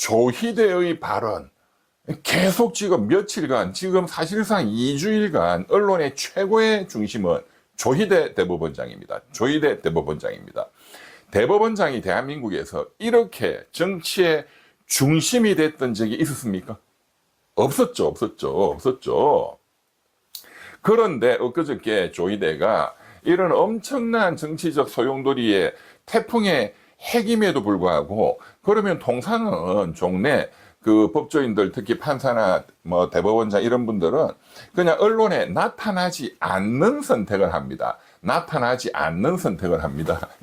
조희대의 발언, 계속 지금 며칠간, 지금 사실상 2주일간 언론의 최고의 중심은 조희대 대법원장입니다. 조희대 대법원장입니다. 대법원장이 대한민국에서 이렇게 정치의 중심이 됐던 적이 있었습니까? 없었죠. 그런데 엊그저께 조희대가 이런 엄청난 정치적 소용돌이의 태풍의 핵임에도 불구하고, 그러면 통상은 종래 그 법조인들, 특히 판사나 뭐 대법원장 이런 분들은 그냥 언론에 나타나지 않는 선택을 합니다.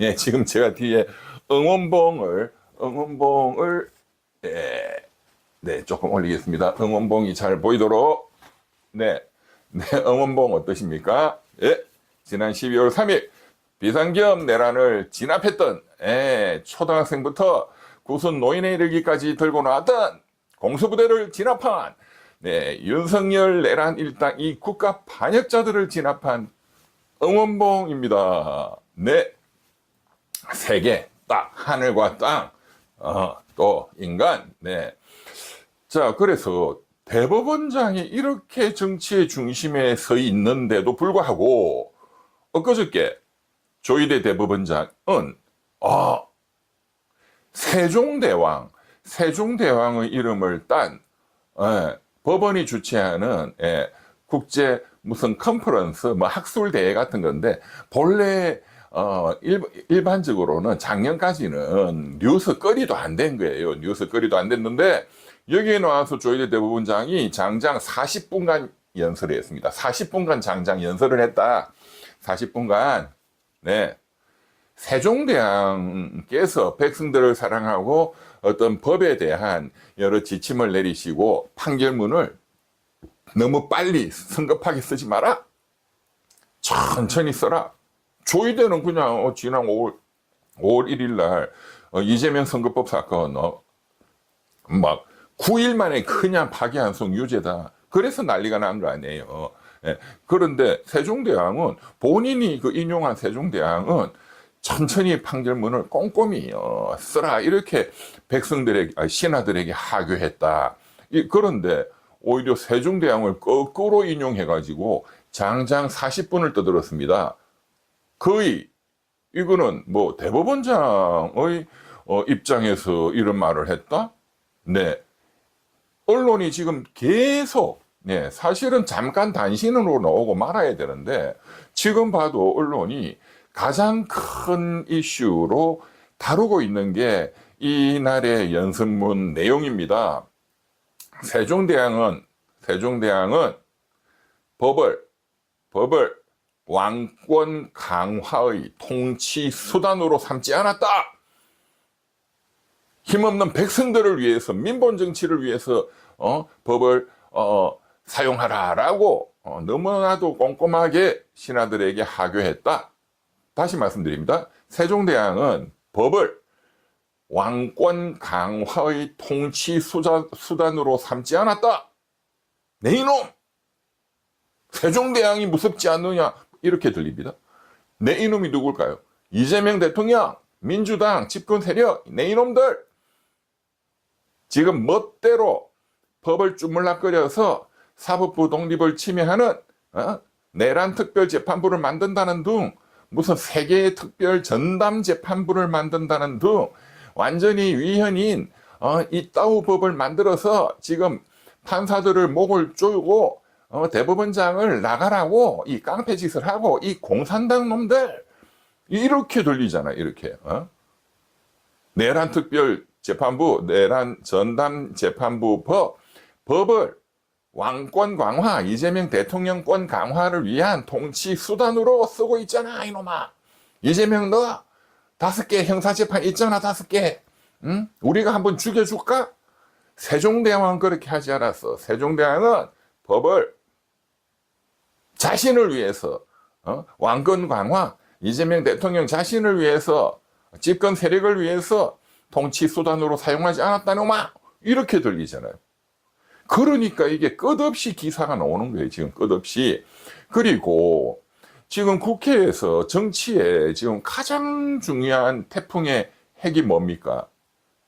예, 지금 제가 뒤에 응원봉을 네, 조금 올리겠습니다. 응원봉이 잘 보이도록. 네, 응원봉 어떠십니까? 예, 지난 12월 3일 비상계엄 내란을 진압했던, 초등학생부터 구순 노인에 이르기까지 들고 나왔던 공수부대를 진압한, 윤석열 내란 일당 이 국가 반역자들을 진압한 응원봉입니다. 네, 세 개, 딱 하늘과 땅, 또 인간. 네. 자, 그래서 대법원장이 이렇게 정치의 중심에 서 있는데도 불구하고 엊그저께 조희대 대법원장은 세종대왕의 이름을 딴, 법원이 주최하는, 국제 무슨 컨퍼런스, 뭐 학술 대회 같은 건데, 본래 일반적으로는 작년까지는 뉴스거리도 안 된 거예요. 뉴스거리도 안 됐는데, 여기에 나와서 조희대 대법원장이 장장 40분간 연설을 했습니다. 40분간 장장 연설을 했다. 40분간. 네. 세종대왕께서 백성들을 사랑하고 어떤 법에 대한 여러 지침을 내리시고 판결문을 너무 빨리 성급하게 쓰지 마라. 천천히 써라. 조희대는 그냥 지난 5월 1일 날 이재명 선거법 사건 막 9일 만에 그냥 파기환송 유죄다. 그래서 난리가 난 거 아니에요. 그런데 세종대왕은 본인이 그 인용한 세종대왕은 천천히 판결문을 꼼꼼히 쓰라, 이렇게 백성들에게, 신하들에게 하교했다. 그런데 오히려 세종대왕을 거꾸로 인용해가지고 장장 40분을 떠들었습니다. 거의 이거는 뭐 대법원장의 입장에서 이런 말을 했다? 네. 언론이 지금 계속, 사실은 잠깐 단신으로 나오고 말아야 되는데, 지금 봐도 언론이 가장 큰 이슈로 다루고 있는 게 이날의 연설문 내용입니다. 세종대왕은 법을 왕권 강화의 통치 수단으로 삼지 않았다. 힘없는 백성들을 위해서, 민본 정치를 위해서 법을 사용하라라고 너무나도 꼼꼼하게 신하들에게 하교했다. 다시 말씀드립니다. 세종대왕은 법을 왕권 강화의 통치 수단으로 삼지 않았다. 내 이놈! 세종대왕이 무섭지 않느냐? 이렇게 들립니다. 내 이놈이 누굴까요? 이재명 대통령, 민주당, 집권 세력, 내 이놈들! 지금 멋대로 법을 주물락거려서 사법부 독립을 침해하는 내란 특별재판부를 만든다는 등, 무슨 세계의 특별 전담 재판부를 만든다는 등 완전히 위헌인 이따우 법을 만들어서 지금 판사들을 목을 조이고 대법원장을 나가라고 이 깡패짓을 하고, 이 공산당 놈들, 이렇게 들리잖아. 이렇게 내란 특별 재판부, 내란 전담 재판부 법을 왕권 강화, 이재명 대통령권 강화를 위한 통치 수단으로 쓰고 있잖아, 이놈아. 이재명 너 5개 형사재판 있잖아, 5개. 응? 우리가 한번 죽여줄까? 세종대왕은 그렇게 하지 않았어. 세종대왕은 법을 자신을 위해서, 왕권 강화, 이재명 대통령 자신을 위해서, 집권 세력을 위해서 통치 수단으로 사용하지 않았다는 놈아. 이렇게 들리잖아요. 그러니까 이게 끝없이 기사가 나오는 거예요. 지금 끝없이. 그리고 지금 국회에서 정치에 지금 가장 중요한 태풍의 핵이 뭡니까?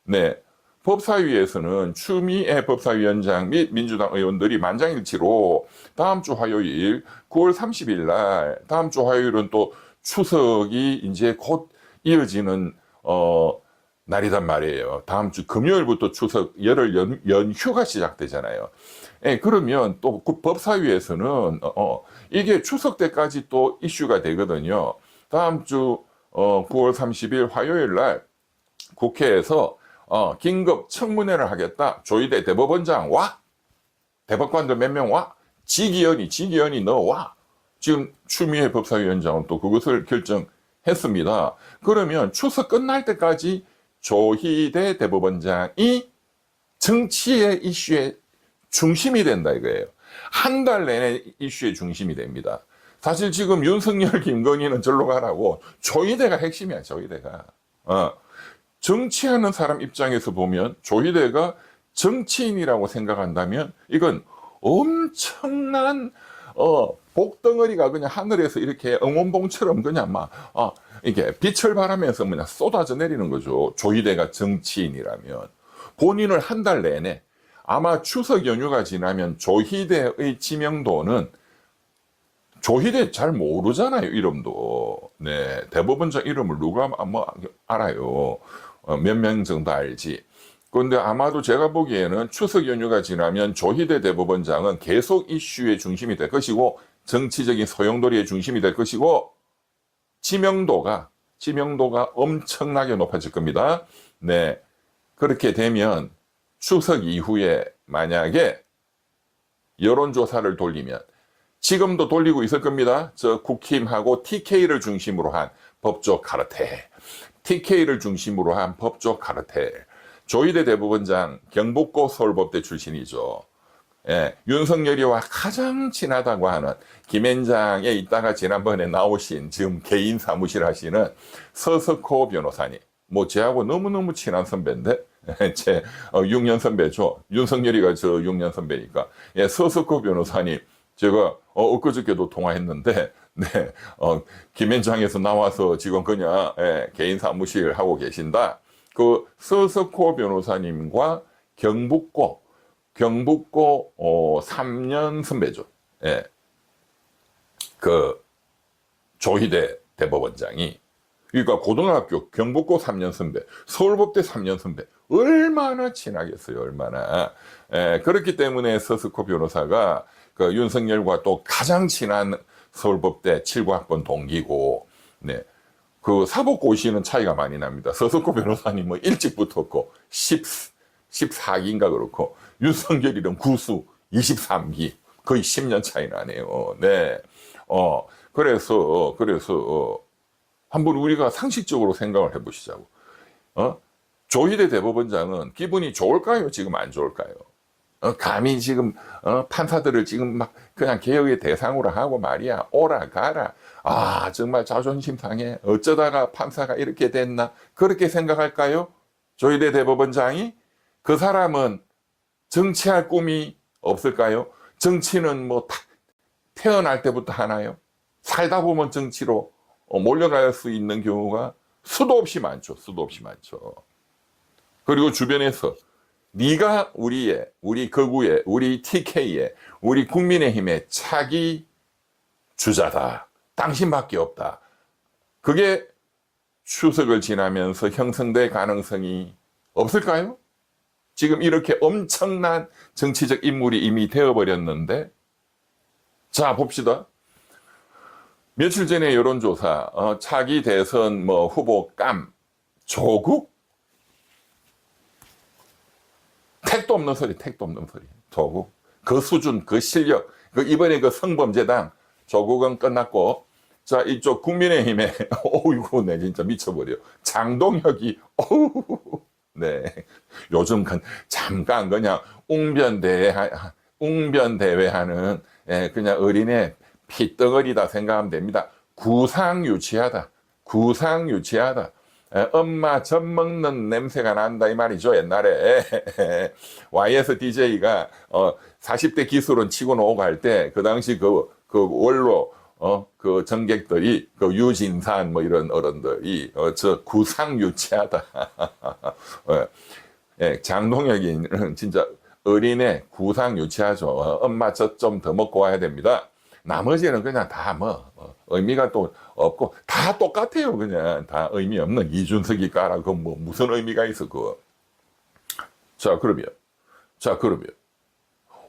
네. 법사위에서는 추미애 법사위원장 및 민주당 의원들이 만장일치로 다음 주 화요일 9월 30일 날, 다음 주 화요일은 또 추석이 이제 곧 이어지는 날이단 말이에요. 다음 주 금요일부터 추석 열흘 연휴가 시작되잖아요. 예, 그러면 또 그 법사위에서는 이게 추석 때까지 또 이슈가 되거든요. 다음 주 9월 30일 화요일 날 국회에서 긴급 청문회를 하겠다. 조희대 대법원장 와. 대법관들 몇 명 와. 지기현이 너 와. 지금 추미애 법사위원장은 또 그것을 결정했습니다. 그러면 추석 끝날 때까지 조희대 대법원장이 정치의 이슈의 중심이 된다 이거예요. 한 달 내내 이슈의 중심이 됩니다. 사실 지금 윤석열, 김건희는 절로 가라고 조희대가 핵심이야, 조희대가. 정치하는 사람 입장에서 보면 조희대가 정치인이라고 생각한다면 이건 엄청난 복덩어리가 그냥 하늘에서 이렇게 응원봉처럼 그냥 막 이게 빛을 발하면서 그냥 쏟아져 내리는 거죠. 조희대가 정치인이라면 본인을 한 달 내내 아마 추석 연휴가 지나면 조희대의 지명도는 조희대 잘 모르잖아요, 이름도. 네, 대법원장 이름을 누가 뭐 알아요. 몇 명 정도 알지. 그런데 아마도 제가 보기에는 추석 연휴가 지나면 조희대 대법원장은 계속 이슈의 중심이 될 것이고 정치적인 소용돌이의 중심이 될 것이고 지명도가 엄청나게 높아질 겁니다. 네, 그렇게 되면 추석 이후에 만약에 여론조사를 돌리면 지금도 돌리고 있을 겁니다. 저 국힘하고 TK를 중심으로 한 법조 카르텔, TK를 중심으로 한 법조 카르텔. 조희대 대법원장 경북고 서울법대 출신이죠. 예, 윤석열이와 가장 친하다고 하는 김앤장에 있다가 지난번에 나오신 지금 개인 사무실 하시는 서석호 변호사님. 뭐 저하고 너무너무 친한 선배인데 제 6년 선배죠. 윤석열이가 저 6년 선배니까. 예, 서석호 변호사님 제가 엊그저께도 통화했는데 네, 김앤장에서 나와서 지금 그냥 개인 사무실 하고 계신다. 그 서석호 변호사님과 경북고 3년 선배죠. 예. 그 조희대 대법원장이 그러니까 고등학교 경북고 3년 선배, 서울법대 3년 선배 얼마나 친하겠어요, 얼마나. 예, 그렇기 때문에 서석호 변호사가 그 윤석열과 또 가장 친한 서울법대 7구학번 동기고, 네. 그 사법고시는 차이가 많이 납니다. 서석호 변호사님은 뭐 일찍 붙었고 14기인가 그렇고 윤석열이는 구수 23기 거의 10년 차이 나네요. 네. 그래서 한번 우리가 상식적으로 생각을 해보시자고. 조희대 대법원장은 기분이 좋을까요? 지금 안 좋을까요? 감히 지금 판사들을 지금 막 그냥 개혁의 대상으로 하고 말이야 오라 가라 정말 자존심 상해 어쩌다가 판사가 이렇게 됐나 그렇게 생각할까요? 조희대 대법원장이 그 사람은 정치할 꿈이 없을까요? 정치는 뭐 태어날 때부터 하나요? 살다 보면 정치로 몰려갈 수 있는 경우가 수도 없이 많죠. 그리고 주변에서 네가 우리 거구의, 우리 TK의, 우리 국민의힘의 차기 주자다. 당신밖에 없다. 그게 추석을 지나면서 형성될 가능성이 없을까요? 지금 이렇게 엄청난 정치적 인물이 이미 되어버렸는데 자 봅시다. 며칠 전에 여론조사 차기 대선 후보 조국? 택도 없는 소리. 조국. 그 수준, 그 실력, 이번에 그 성범죄당 조국은 끝났고, 자, 이쪽 국민의힘에, 어이구, 네, 진짜 미쳐버려. 장동혁이, 네. 요즘 잠깐 그냥 웅변대회 하는, 그냥 어린애 피덩어리다 생각하면 됩니다. 구상유치하다. 엄마 젖 먹는 냄새가 난다 이 말이죠. 옛날에 YS DJ가 40대 기술은 치고 나오고 할 때 그 당시 그 원로 그 정객들이 그 유진산 뭐 이런 어른들이 저 구상 유치하다. 예, 장동혁이는 진짜 어린애 구상 유치하죠. 엄마 젖 좀 더 먹고 와야 됩니다. 나머지는 그냥 다 뭐 의미가 또 없고 다 똑같아요. 그냥 다 의미 없는 이준석이 까라 그 뭐 무슨 의미가 있어 그. 자 그러면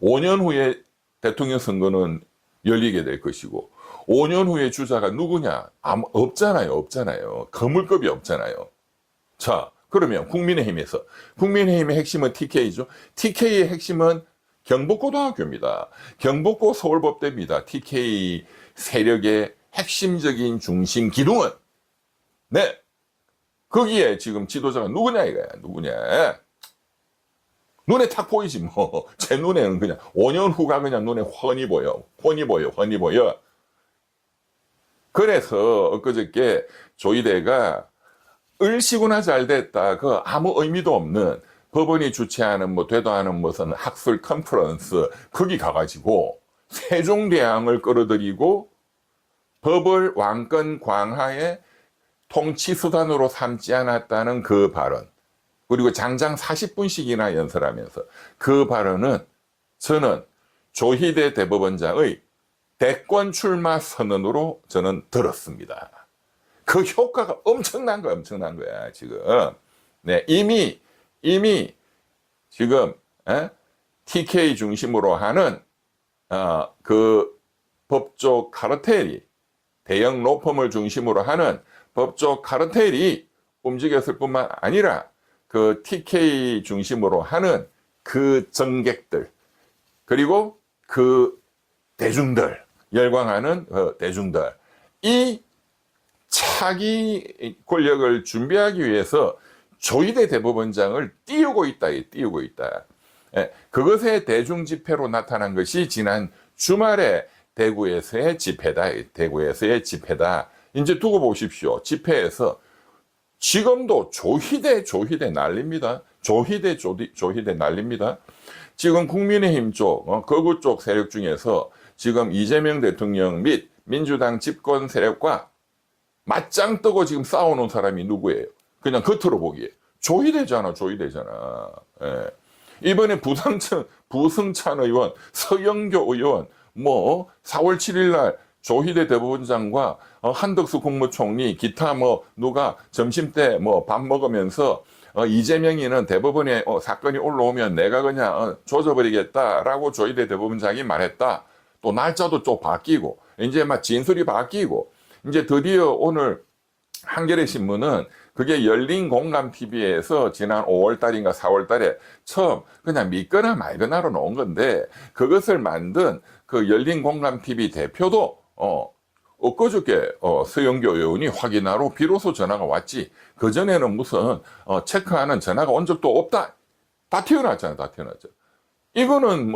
5년 후에 대통령 선거는 열리게 될 것이고 5년 후에 주자가 누구냐? 없잖아요. 거물급이 없잖아요. 자, 그러면 국민의힘의 핵심은 TK죠. TK의 핵심은 경북고등학교입니다. 경북고 서울법대입니다. TK 세력의 핵심적인 중심 기둥은 네, 거기에 지금 지도자가 누구냐 이거야. 눈에 탁 보이지 뭐. 제 눈에는 그냥 5년 후가 그냥 눈에 훤히 보여. 그래서 엊그저께 조희대가 을시구나 잘 됐다. 그 아무 의미도 없는 법원이 주최하는 뭐 되도 않은 무슨 학술 컨퍼런스 거기 가가지고 세종대왕을 끌어들이고 법을 왕권 강화의 통치수단으로 삼지 않았다는 그 발언. 그리고 장장 40분씩이나 연설하면서 그 발언은 저는 조희대 대법원장의 대권 출마 선언으로 저는 들었습니다. 그 효과가 엄청난 거야, 지금. 네, 이미 지금, TK 중심으로 하는, 그 법조 카르텔이, 대형 로펌을 중심으로 하는 법조 카르텔이 움직였을 뿐만 아니라 그 TK 중심으로 하는 그 정객들, 그리고 그 대중들, 열광하는 대중들, 이 차기 권력을 준비하기 위해서 조희대 대법원장을 띄우고 있다. 예, 그것의 대중 집회로 나타난 것이 지난 주말에 대구에서의 집회다. 이제 두고 보십시오. 집회에서 지금도 조희대 난립니다. 조희대 난립니다. 지금 국민의힘 쪽, 거구 쪽 세력 중에서 지금 이재명 대통령 및 민주당 집권 세력과 맞짱 뜨고 지금 싸우는 사람이 누구예요? 그냥 겉으로 보기에. 조희대잖아. 예. 이번에 부승찬 의원, 서영교 의원, 4월 7일 날 조희대 대법원장과 한덕수 국무총리, 기타 누가 점심 때 밥 먹으면서 이재명이는 대법원에 사건이 올라오면 내가 그냥 조져버리겠다라고 조희대 대법원장이 말했다. 또 날짜도 좀 바뀌고, 이제 막 진술이 바뀌고, 이제 드디어 오늘 한겨레 신문은 그게 열린 공감 TV에서 지난 5월 달인가 4월 달에 처음 그냥 믿거나 말거나로 놓은 건데 그것을 만든 그 열린 공감 TV 대표도 엊그저께 서영교 의원이 확인하러 비로소 전화가 왔지. 그전에는 무슨 체크하는 전화가 온 적도 없다. 다 튀어나왔잖아. 이거는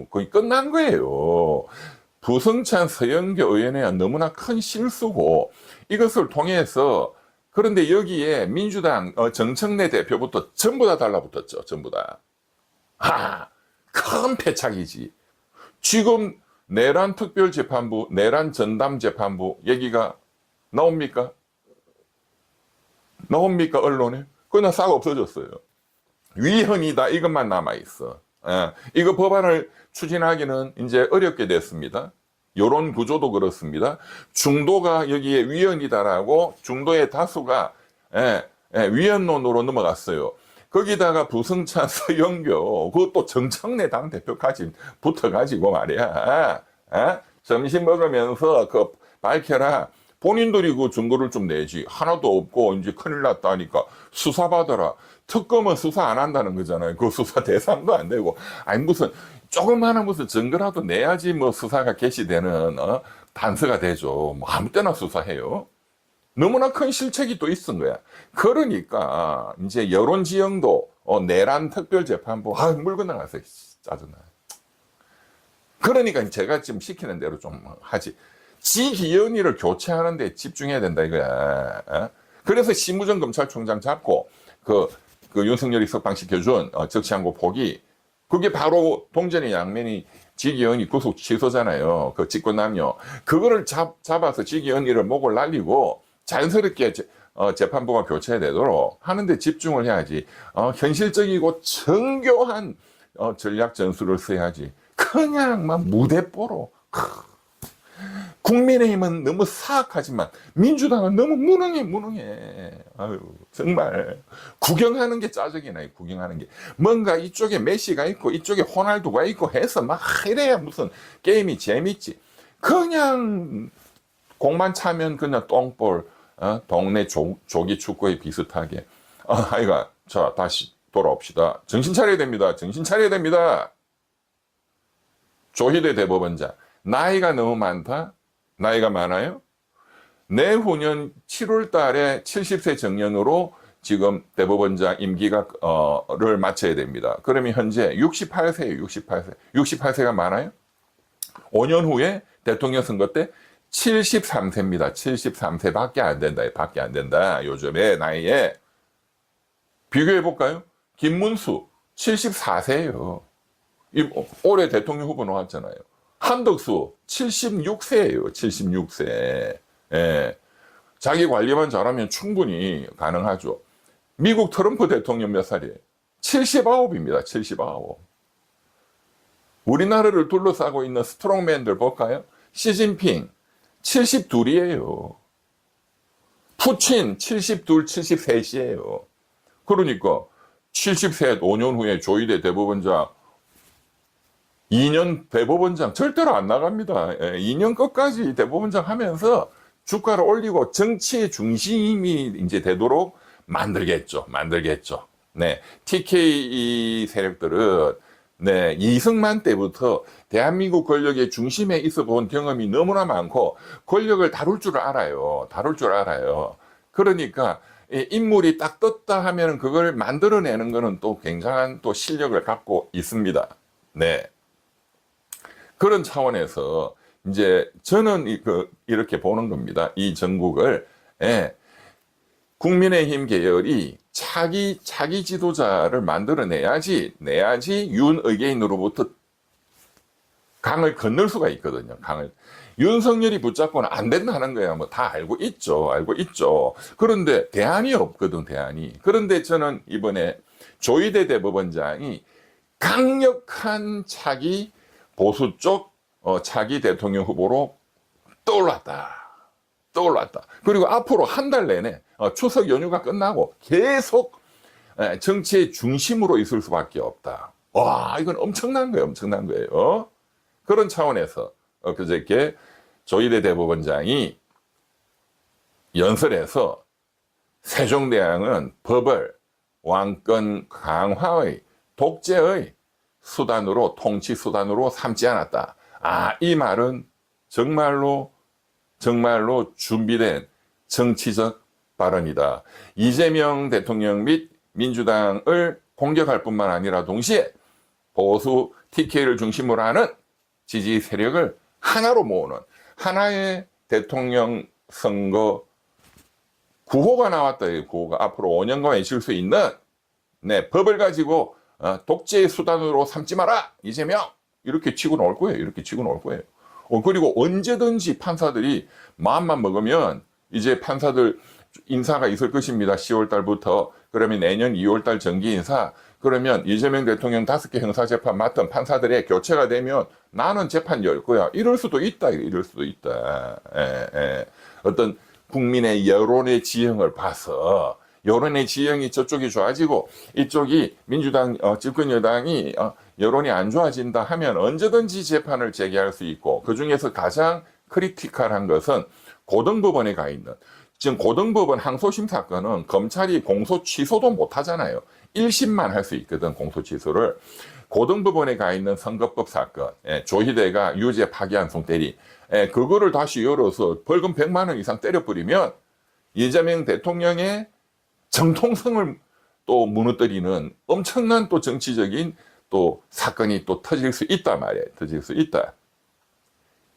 거의 끝난 거예요. 부승찬 서영교 의원의 너무나 큰 실수고 이것을 통해서 그런데 여기에 민주당 정청래 대표부터 전부 다 달라붙었죠. 전부 다. 큰 패착이지. 지금 내란 특별재판부, 내란 전담재판부 얘기가 나옵니까? 언론에? 그냥 싹 없어졌어요. 위헌이다 이것만 남아있어. 이거 법안을 추진하기는 이제 어렵게 됐습니다. 여론 구조도 그렇습니다. 중도가 여기에 위헌이다라고 중도의 다수가 위헌론으로 넘어갔어요. 거기다가 부승찬, 서영교, 그것도 정청래 당대표까지 붙어가지고 말이야. 점심 먹으면서 그 밝혀라. 본인들이 그 증거를 좀 내지. 하나도 없고 이제 큰일 났다니까 수사받아라. 특검은 수사 안 한다는 거잖아요. 그 수사 대상도 안 되고. 아니 무슨 조그마한 무슨 증거라도 내야지 수사가 개시되는 단서가 되죠. 아무 때나 수사해요. 너무나 큰 실책이 또 있은 거야. 그러니까 이제 여론지형도 내란 특별재판부 물 건너가서 짜증나. 그러니까 제가 지금 시키는 대로 좀 하지. 지기현이를 교체하는 데 집중해야 된다 이거야. 그래서 심우정 검찰총장 잡고 그 윤석열이 석방시켜준 적시한고 포기 그게 바로 동전의 양면이 지기현이 구속 취소잖아요. 그 직권남용. 그거를 잡아서 지기현이를 목을 날리고 자연스럽게 재판부가 교체되도록 하는데 집중을 해야지. 현실적이고 정교한 전략 전술을 써야지. 그냥 막 무대뽀로. 국민의힘은 너무 사악하지만 민주당은 너무 무능해. 아유, 정말 구경하는 게 짜증이 나요. 구경하는 게 뭔가 이쪽에 메시가 있고 이쪽에 호날두가 있고 해서 막 이래야 무슨 게임이 재밌지. 그냥 공만 차면 그냥 똥볼, 동네 조기 축구에 비슷하게. 아이가, 자, 다시 돌아옵시다. 정신 차려야 됩니다. 정신 차려야 됩니다. 조희대 대법원장, 나이가 너무 많다? 나이가 많아요? 내후년 7월 달에 70세 정년으로 지금 대법원장 임기가, 를 마쳐야 됩니다. 그러면 현재 68세예요, 68세. 68세가 많아요? 5년 후에 대통령 선거 때 73세입니다. 73세밖에 안 된다. 밖에 안 된다. 요즘에 나이에. 비교해 볼까요? 김문수 74세예요. 올해 대통령 후보 나왔잖아요. 한덕수 76세예요. 76세. 예. 자기 관리만 잘하면 충분히 가능하죠. 미국 트럼프 대통령 몇 살이에요? 79입니다. 79. 우리나라를 둘러싸고 있는 스트롱맨들 볼까요? 시진핑 72이에요. 푸친 72, 73이에요. 그러니까 70세 5년 후에 조희대 대법원장 2년 대법원장 절대로 안 나갑니다. 2년 끝까지 대법원장 하면서 주가를 올리고 정치의 중심이 이제 되도록 만들겠죠. 네. TK 세력들은 네, 이승만 때부터 대한민국 권력의 중심에 있어 본 경험이 너무나 많고 권력을 다룰 줄 알아요. 그러니까 인물이 딱 떴다 하면 그걸 만들어내는 거는 또 굉장한 또 실력을 갖고 있습니다. 네. 그런 차원에서 이제 저는 이렇게 보는 겁니다. 이 전국을 국민의힘 계열이 차기 지도자를 만들어내야지 윤의계인으로부터 강을 건널 수가 있거든요. 윤석열이 붙잡고는 안 된다는 거야. 뭐 다 알고 있죠. 그런데 대안이 없거든, 대안이. 그런데 저는 이번에 조희대 대법원장이 강력한 차기 보수 쪽 차기 대통령 후보로 떠올랐다. 그리고 앞으로 한 달 내내 추석 연휴가 끝나고 계속 정치의 중심으로 있을 수밖에 없다. 와, 이건 엄청난 거예요. 그런 차원에서 그저께 조희대 대법원장이 연설에서 세종대왕은 법을 왕권 강화의 독재의 수단으로 통치 수단으로 삼지 않았다. 이 말은 정말로 준비된 정치적 발언이다. 이재명 대통령 및 민주당을 공격할 뿐만 아니라 동시에 보수 TK를 중심으로 하는 지지 세력을 하나로 모으는 하나의 대통령 선거 구호가 나왔다. 구호가 앞으로 5년간 외칠 수 있는 법을 가지고 독재의 수단으로 삼지 마라 이재명 이렇게 치고 나올 거예요. 그리고 언제든지 판사들이 마음만 먹으면 이제 판사들 인사가 있을 것입니다. 10월 달부터. 그러면 내년 2월 달 정기 인사. 그러면 이재명 대통령 5개 형사재판 맡은 판사들의 교체가 되면 나는 재판 열 거야. 이럴 수도 있다. 어떤 국민의 여론의 지형을 봐서 여론의 지형이 저쪽이 좋아지고 이쪽이 민주당 집권 여당이 여론이 안 좋아진다 하면 언제든지 재판을 재개할 수 있고 그중에서 가장 크리티컬한 것은 고등법원에 가 있는 지금 고등법원 항소심 사건은 검찰이 공소 취소도 못 하잖아요. 1심만 할 수 있거든 공소 취소를. 고등법원에 가 있는 선거법 사건 조희대가 유죄 파기환송 때리 그거를 다시 열어서 벌금 100만 원 이상 때려버리면 이재명 대통령의 정통성을 또 무너뜨리는 엄청난 또 정치적인 또 사건이 또 터질 수 있단 말이에요.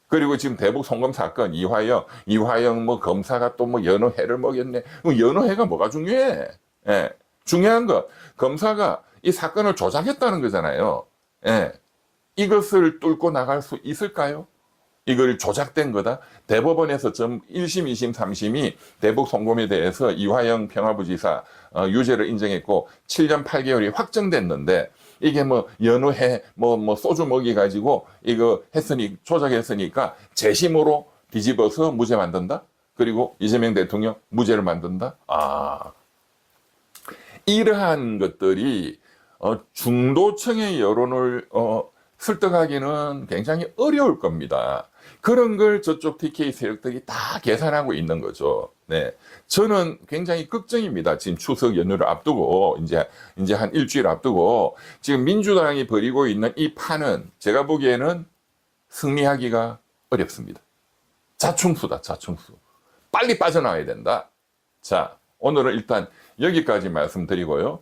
그리고 지금 대북 송금 사건 이화영 뭐 검사가 또 뭐 연어회를 먹였네. 연어회가 뭐가 중요해? 중요한 거 검사가 이 사건을 조작했다는 거잖아요. 이것을 뚫고 나갈 수 있을까요? 이걸 조작된 거다. 대법원에서 1심, 2심, 3심이 대북 송금에 대해서 이화영 평화부지사 유죄를 인정했고 7년 8개월이 확정됐는데 이게 뭐 연우해 뭐 소주 먹이 가지고 이거 했으니 조작했으니까 재심으로 뒤집어서 무죄 만든다. 그리고 이재명 대통령 무죄를 만든다. 이러한 것들이 중도층의 여론을 설득하기는 굉장히 어려울 겁니다. 그런 걸 저쪽 TK 세력들이 다 계산하고 있는 거죠. 네. 저는 굉장히 걱정입니다. 지금 추석 연휴를 앞두고, 이제 한 일주일 앞두고, 지금 민주당이 벌이고 있는 이 판은 제가 보기에는 승리하기가 어렵습니다. 자충수다, 자충수. 빨리 빠져나와야 된다. 자, 오늘은 일단 여기까지 말씀드리고요.